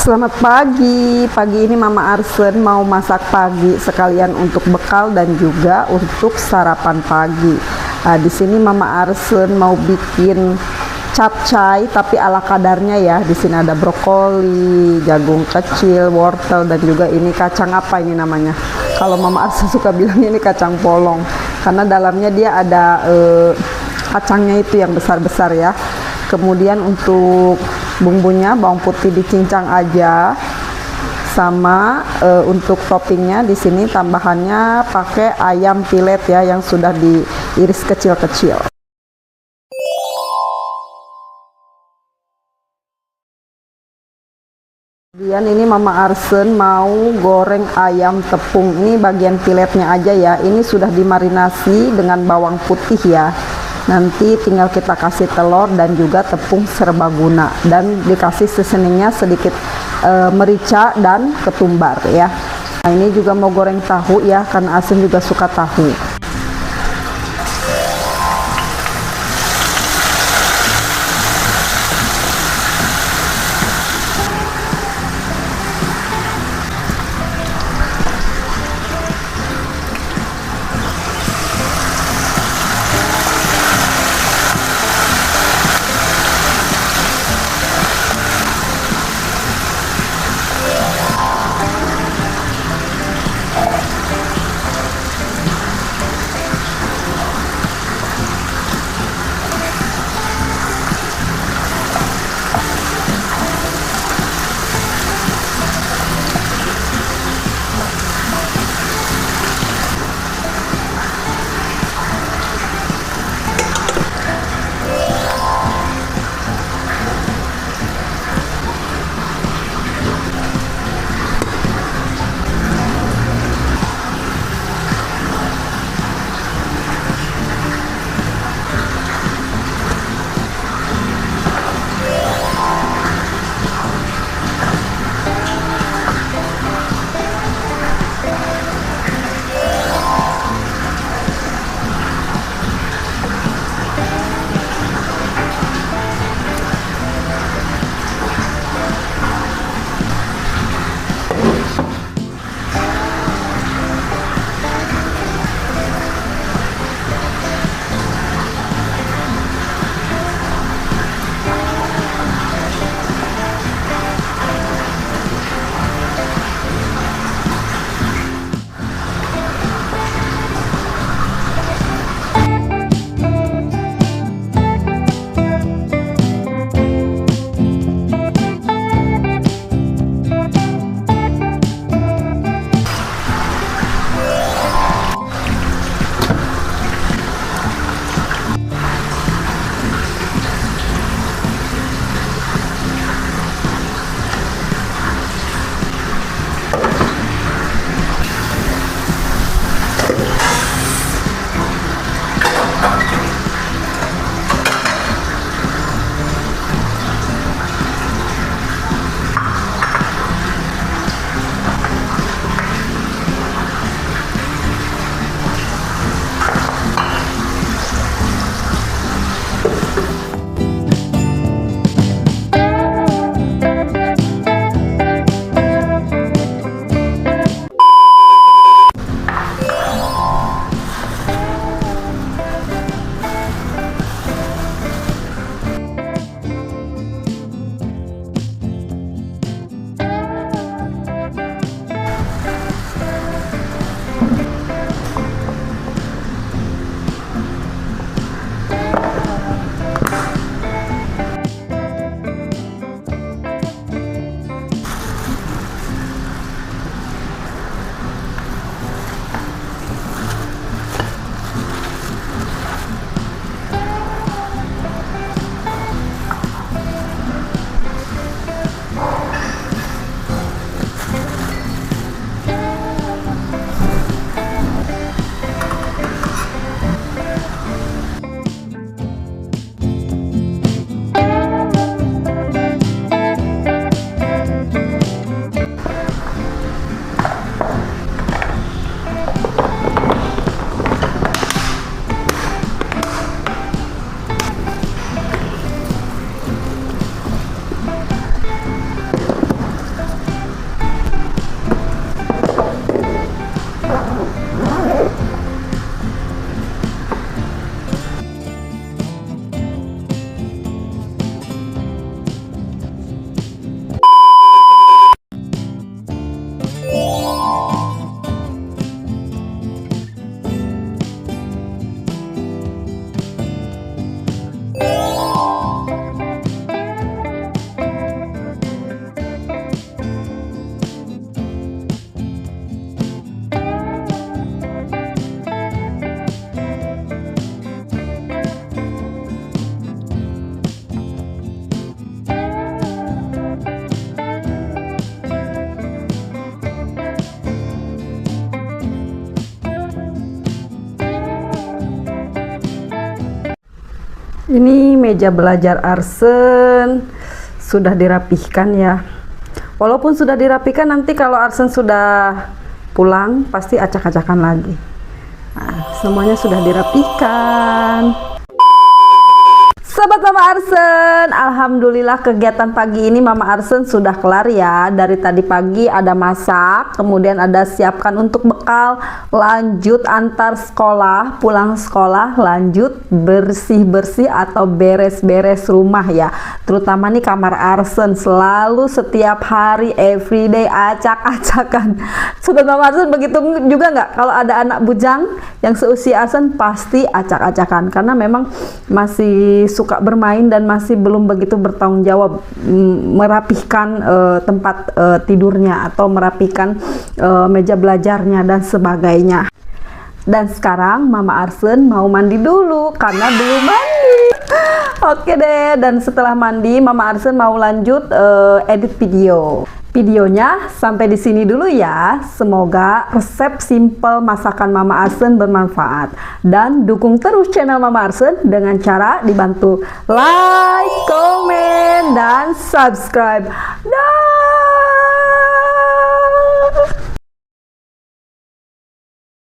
Selamat pagi. Pagi ini Mama Arsen mau masak pagi sekalian untuk bekal dan juga untuk sarapan pagi. Di sini Mama Arsen mau bikin capcay tapi ala kadarnya ya. Di sini ada brokoli, jagung kecil, wortel dan juga ini kacang apa ini namanya? Kalau Mama Arsen suka bilangnya ini kacang polong karena dalamnya dia ada kacangnya itu yang besar-besar ya. Kemudian untuk bumbunya bawang putih dicincang aja, sama untuk toppingnya di sini tambahannya pakai ayam pilet ya yang sudah diiris kecil-kecil. Kemudian ini Mama Arsen mau goreng ayam tepung. Ini bagian piletnya aja ya. Ini sudah dimarinasi dengan bawang putih ya. Nanti tinggal kita kasih telur dan juga tepung serbaguna dan dikasih seasoningnya sedikit merica dan ketumbar ya. Nah, ini juga mau goreng tahu ya karena Arsen juga suka tahu. Ini meja belajar Arsen sudah dirapihkan ya. Walaupun sudah dirapihkan, nanti kalau Arsen sudah pulang pasti acak-acakan lagi. Nah, semuanya sudah dirapihkan. Sobat Mama Arsen, alhamdulillah kegiatan pagi ini Mama Arsen sudah kelar ya. Dari tadi pagi ada masak, kemudian ada siapkan untuk bekal, lanjut antar sekolah, pulang sekolah, lanjut bersih-bersih atau beres-beres rumah ya. Terutama nih kamar Arsen selalu setiap hari, everyday acak-acakan. Sobat Mama Arsen begitu juga nggak? Kalau ada anak bujang yang seusia Arsen pasti acak-acakan, karena memang masih suka bermain dan masih belum begitu bertanggung jawab merapihkan tempat tidurnya atau merapihkan meja belajarnya dan sebagainya. Dan sekarang Mama Arsen mau mandi dulu karena belum mandi. Oke deh, dan setelah mandi Mama Arsen mau lanjut edit video. Videonya sampai di sini dulu ya. Semoga resep simple masakan Mama Arsen bermanfaat, dan dukung terus channel Mama Arsen dengan cara dibantu like, komen, dan subscribe.